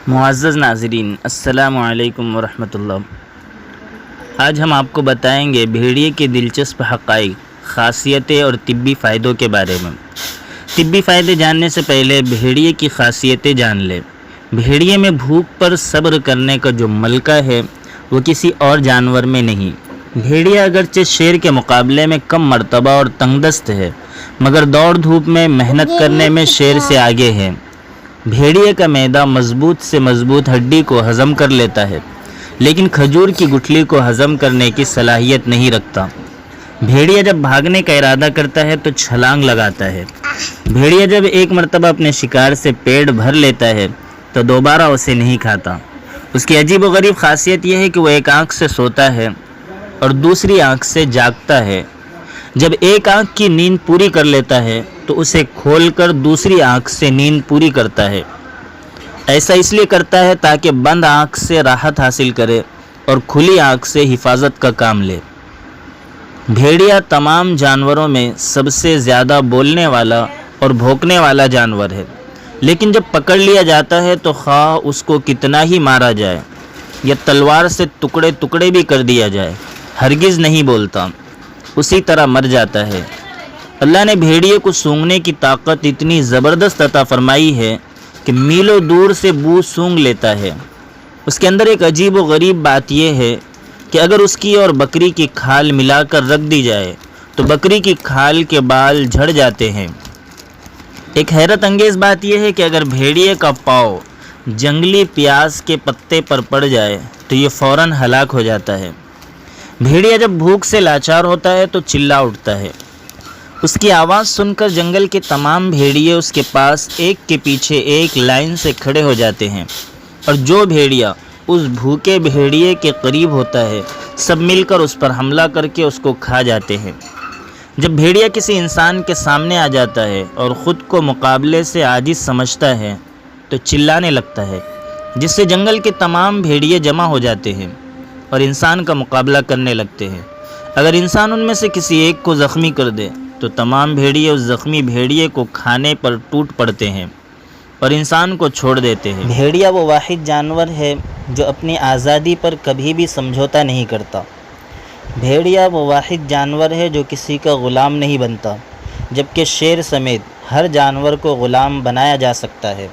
معزز ناظرین، السلام علیکم ورحمۃ اللہ۔ آج ہم آپ کو بتائیں گے بھیڑیے کے دلچسپ حقائق، خاصیتیں اور طبی فائدوں کے بارے میں۔ طبی فائدے جاننے سے پہلے بھیڑیے کی خاصیتیں جان لیں۔ بھیڑیے میں بھوک پر صبر کرنے کا جو ملکہ ہے وہ کسی اور جانور میں نہیں۔ بھیڑیا اگرچہ شیر کے مقابلے میں کم مرتبہ اور تنگ دست ہے، مگر دوڑ دھوپ میں محنت کرنے میں شیر سے آگے ہے۔ بھیڑیے کا معدہ مضبوط سے مضبوط ہڈی کو ہضم کر لیتا ہے، لیکن کھجور کی گٹھلی کو ہضم کرنے کی صلاحیت نہیں رکھتا۔ بھیڑیا جب بھاگنے کا ارادہ کرتا ہے تو چھلانگ لگاتا ہے۔ بھیڑیا جب ایک مرتبہ اپنے شکار سے پیٹ بھر لیتا ہے تو دوبارہ اسے نہیں کھاتا۔ اس کی عجیب و غریب خاصیت یہ ہے کہ وہ ایک آنکھ سے سوتا ہے اور دوسری آنکھ سے جاگتا ہے۔ جب ایک آنکھ کی نیند پوری کر لیتا ہے تو اسے کھول کر دوسری آنکھ سے نیند پوری کرتا ہے۔ ایسا اس لیے کرتا ہے تاکہ بند آنکھ سے راحت حاصل کرے اور کھلی آنکھ سے حفاظت کا کام لے۔ بھیڑیا تمام جانوروں میں سب سے زیادہ بولنے والا اور بھونکنے والا جانور ہے، لیکن جب پکڑ لیا جاتا ہے تو خواہ اس کو کتنا ہی مارا جائے یا تلوار سے ٹکڑے ٹکڑے بھی کر دیا جائے، ہرگز نہیں بولتا، اسی طرح مر جاتا ہے۔ اللہ نے بھیڑیے کو سونگھنے کی طاقت اتنی زبردست عطا فرمائی ہے کہ میلوں دور سے بو سونگھ لیتا ہے۔ اس کے اندر ایک عجیب و غریب بات یہ ہے کہ اگر اس کی اور بکری کی کھال ملا کر رکھ دی جائے تو بکری کی کھال کے بال جھڑ جاتے ہیں۔ ایک حیرت انگیز بات یہ ہے کہ اگر بھیڑیے کا پاؤں جنگلی پیاز کے پتے پر پڑ جائے تو یہ فوراً ہلاک ہو جاتا ہے۔ بھیڑیا جب بھوک سے لاچار ہوتا ہے تو چلا اٹھتا ہے۔ اس کی آواز سن کر جنگل کے تمام بھیڑیے اس کے پاس ایک کے پیچھے ایک لائن سے کھڑے ہو جاتے ہیں، اور جو بھیڑیا اس بھوکے بھیڑیے کے قریب ہوتا ہے سب مل کر اس پر حملہ کر کے اس کو کھا جاتے ہیں۔ جب بھیڑیا کسی انسان کے سامنے آ جاتا ہے اور خود کو مقابلے سے عاجز سمجھتا ہے تو چلانے لگتا ہے، جس سے جنگل کے تمام بھیڑیے جمع ہو جاتے ہیں اور انسان کا مقابلہ کرنے لگتے ہیں۔ اگر انسان ان میں سے کسی ایک کو زخمی کر دے تو تمام بھیڑیے اس زخمی بھیڑیے کو کھانے پر ٹوٹ پڑتے ہیں اور انسان کو چھوڑ دیتے ہیں۔ بھیڑیا وہ واحد جانور ہے جو اپنی آزادی پر کبھی بھی سمجھوتا نہیں کرتا۔ بھیڑیا وہ واحد جانور ہے جو کسی کا غلام نہیں بنتا، جبکہ شیر سمیت ہر جانور کو غلام بنایا جا سکتا ہے۔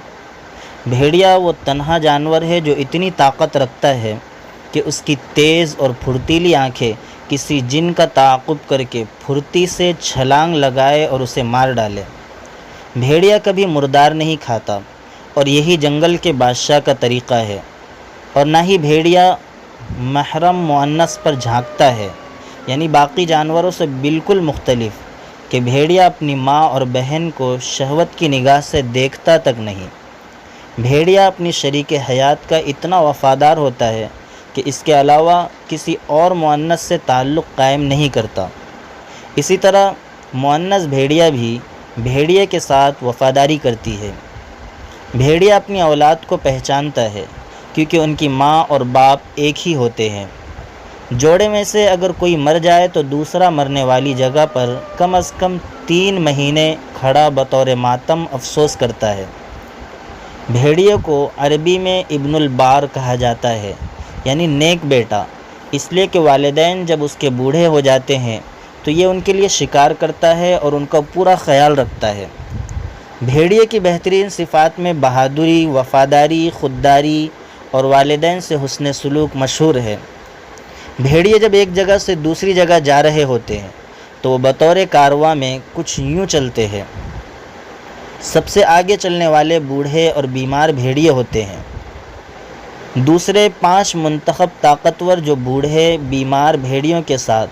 بھیڑیا وہ تنہا جانور ہے جو اتنی طاقت رکھتا ہے کہ اس کی تیز اور پھرتیلی آنکھیں کسی جن کا تعاقب کر کے پھرتی سے چھلانگ لگائے اور اسے مار ڈالے۔ بھیڑیا کبھی مردار نہیں کھاتا اور یہی جنگل کے بادشاہ کا طریقہ ہے، اور نہ ہی بھیڑیا محرم مؤنث پر جھانکتا ہے، یعنی باقی جانوروں سے بالکل مختلف کہ بھیڑیا اپنی ماں اور بہن کو شہوت کی نگاہ سے دیکھتا تک نہیں۔ بھیڑیا اپنی شریک حیات کا اتنا وفادار ہوتا ہے کہ اس کے علاوہ کسی اور مؤنث سے تعلق قائم نہیں کرتا۔ اسی طرح مؤنث بھیڑیا بھی بھیڑیے کے ساتھ وفاداری کرتی ہے۔ بھیڑیا اپنی اولاد کو پہچانتا ہے کیونکہ ان کی ماں اور باپ ایک ہی ہوتے ہیں۔ جوڑے میں سے اگر کوئی مر جائے تو دوسرا مرنے والی جگہ پر کم از کم 3 مہینے کھڑا بطور ماتم افسوس کرتا ہے۔ بھیڑیے کو عربی میں ابن البار کہا جاتا ہے، یعنی نیک بیٹا، اس لیے کہ والدین جب اس کے بوڑھے ہو جاتے ہیں تو یہ ان کے لیے شکار کرتا ہے اور ان کا پورا خیال رکھتا ہے۔ بھیڑیے کی بہترین صفات میں بہادری، وفاداری، خودداری اور والدین سے حسن سلوک مشہور ہے۔ بھیڑیے جب ایک جگہ سے دوسری جگہ جا رہے ہوتے ہیں تو وہ بطور کارواں میں کچھ یوں چلتے ہیں۔ سب سے آگے چلنے والے بوڑھے اور بیمار بھیڑیے ہوتے ہیں۔ دوسرے 5 منتخب طاقتور جو بوڑھے بیمار بھیڑیوں کے ساتھ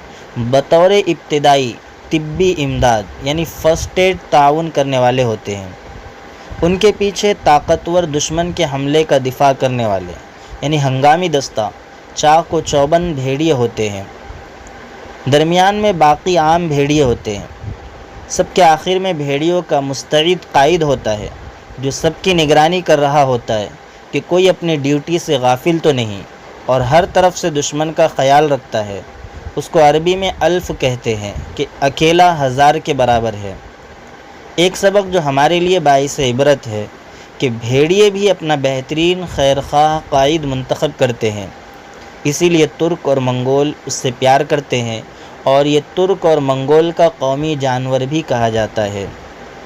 بطور ابتدائی طبی امداد یعنی فرسٹ ایڈ تعاون کرنے والے ہوتے ہیں۔ ان کے پیچھے طاقتور دشمن کے حملے کا دفاع کرنے والے یعنی ہنگامی دستہ چاق و چوبند بھیڑیے ہوتے ہیں۔ درمیان میں باقی عام بھیڑیے ہوتے ہیں۔ سب کے آخر میں بھیڑیوں کا مستعد قائد ہوتا ہے جو سب کی نگرانی کر رہا ہوتا ہے کہ کوئی اپنی ڈیوٹی سے غافل تو نہیں اور ہر طرف سے دشمن کا خیال رکھتا ہے۔ اس کو عربی میں الف کہتے ہیں کہ اکیلا 1000 کے برابر ہے۔ ایک سبق جو ہمارے لیے باعث عبرت ہے کہ بھیڑیے بھی اپنا بہترین خیرخواہ قائد منتخب کرتے ہیں، اسی لیے ترک اور منگول اس سے پیار کرتے ہیں اور یہ ترک اور منگول کا قومی جانور بھی کہا جاتا ہے۔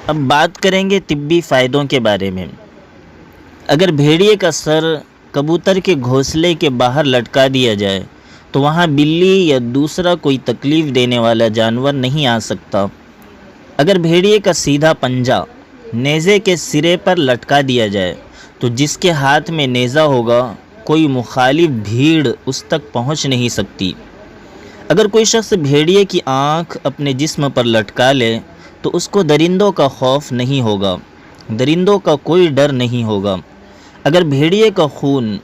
اب بات کریں گے طبی فائدوں کے بارے میں۔ اگر بھیڑیے کا سر کبوتر کے گھونسلے کے باہر لٹکا دیا جائے تو وہاں بلی یا دوسرا کوئی تکلیف دینے والا جانور نہیں آ سکتا۔ اگر بھیڑیے کا سیدھا پنجہ نیزے کے سرے پر لٹکا دیا جائے تو جس کے ہاتھ میں نیزہ ہوگا کوئی مخالف بھیڑ اس تک پہنچ نہیں سکتی۔ اگر کوئی شخص بھیڑیے کی آنکھ اپنے جسم پر لٹکا لے تو اس کو درندوں کا خوف نہیں ہوگا، درندوں کا کوئی ڈر نہیں ہوگا۔ اگر بھیڑیے کا خون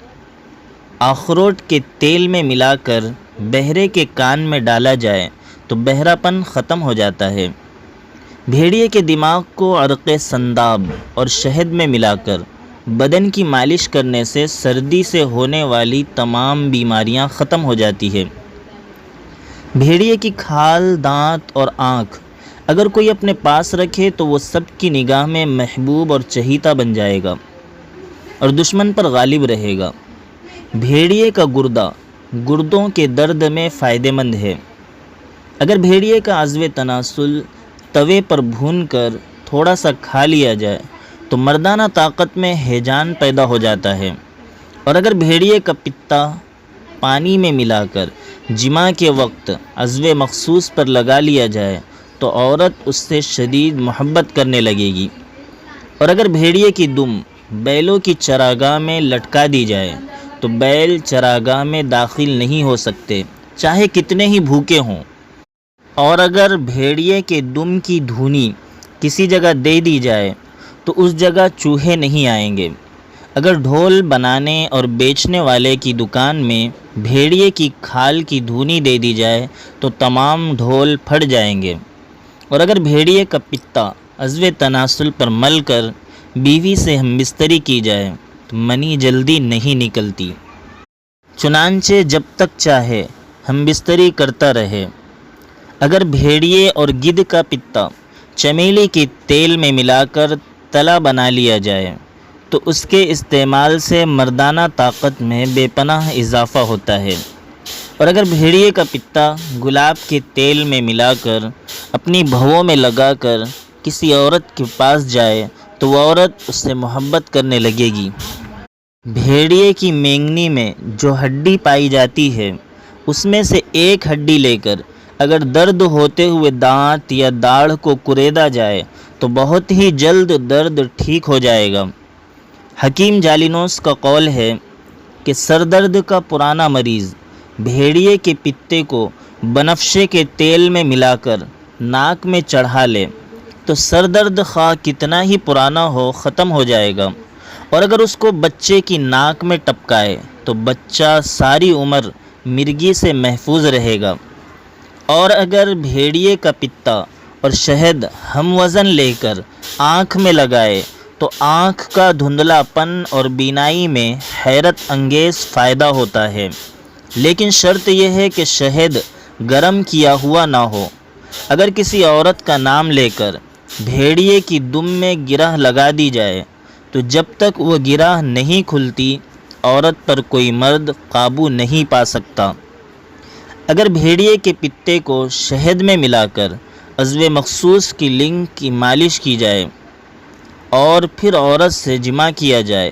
اخروٹ کے تیل میں ملا کر بہرے کے کان میں ڈالا جائے تو بہرا پن ختم ہو جاتا ہے۔ بھیڑیے کے دماغ کو عرق سنداب اور شہد میں ملا کر بدن کی مالش کرنے سے سردی سے ہونے والی تمام بیماریاں ختم ہو جاتی ہے۔ بھیڑیے کی کھال، دانت اور آنکھ اگر کوئی اپنے پاس رکھے تو وہ سب کی نگاہ میں محبوب اور چہیتا بن جائے گا اور دشمن پر غالب رہے گا۔ بھیڑیے کا گردہ گردوں کے درد میں فائدہ مند ہے۔ اگر بھیڑیے کا عضو تناسل توے پر بھون کر تھوڑا سا کھا لیا جائے تو مردانہ طاقت میں ہیجان پیدا ہو جاتا ہے، اور اگر بھیڑیے کا پتا پانی میں ملا کر جماع کے وقت عضو مخصوص پر لگا لیا جائے تو عورت اس سے شدید محبت کرنے لگے گی، اور اگر بھیڑیے کی دم بیلوں کی چراگاہ میں لٹکا دی جائے تو بیل چراگاہ میں داخل نہیں ہو سکتے چاہے کتنے ہی بھوکے ہوں، اور اگر بھیڑیے کے دم کی دھونی کسی جگہ دے دی جائے تو اس جگہ چوہے نہیں آئیں گے۔ اگر ڈھول بنانے اور بیچنے والے کی دکان میں بھیڑیے کی کھال کی دھونی دے دی جائے تو تمام ڈھول پھٹ جائیں گے، اور اگر بھیڑیے کا پتا عضو تناسل پر مل کر بیوی سے ہم بستری کی جائے تو منی جلدی نہیں نکلتی، چنانچہ جب تک چاہے ہم بستری کرتا رہے۔ اگر بھیڑیے اور گدھ کا پتا چمیلی کے تیل میں ملا کر تلا بنا لیا جائے تو اس کے استعمال سے مردانہ طاقت میں بے پناہ اضافہ ہوتا ہے، اور اگر بھیڑیے کا پتا گلاب کے تیل میں ملا کر اپنی بھووں میں لگا کر کسی عورت کے پاس جائے تو وہ عورت اس سے محبت کرنے لگے گی۔ بھیڑیے کی مینگنی میں جو ہڈی پائی جاتی ہے اس میں سے ایک ہڈی لے کر اگر درد ہوتے ہوئے دانت یا داڑھ کو کریدا جائے تو بہت ہی جلد درد ٹھیک ہو جائے گا۔ حکیم جالینوس کا قول ہے کہ سر درد کا پرانا مریض بھیڑیے کے پتے کو بنفشے کے تیل میں ملا کر ناک میں چڑھا لے تو سر درد خواہ کتنا ہی پرانا ہو ختم ہو جائے گا، اور اگر اس کو بچے کی ناک میں ٹپکائے تو بچہ ساری عمر مرگی سے محفوظ رہے گا، اور اگر بھیڑیے کا پتا اور شہد ہم وزن لے کر آنکھ میں لگائے تو آنکھ کا دھندلا پن اور بینائی میں حیرت انگیز فائدہ ہوتا ہے، لیکن شرط یہ ہے کہ شہد گرم کیا ہوا نہ ہو۔ اگر کسی عورت کا نام لے کر بھیڑیے کی دم میں گرہ لگا دی جائے تو جب تک وہ گرہ نہیں کھلتی عورت پر کوئی مرد قابو نہیں پا سکتا۔ اگر بھیڑیے کے پتے کو شہد میں ملا کر عضو مخصوص کی لنگ کی مالش کی جائے اور پھر عورت سے جماع کیا جائے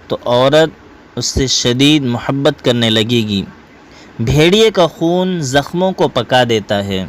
تو عورت اس سے شدید محبت کرنے لگے گی۔ بھیڑیے کا خون زخموں کو پکا دیتا ہے۔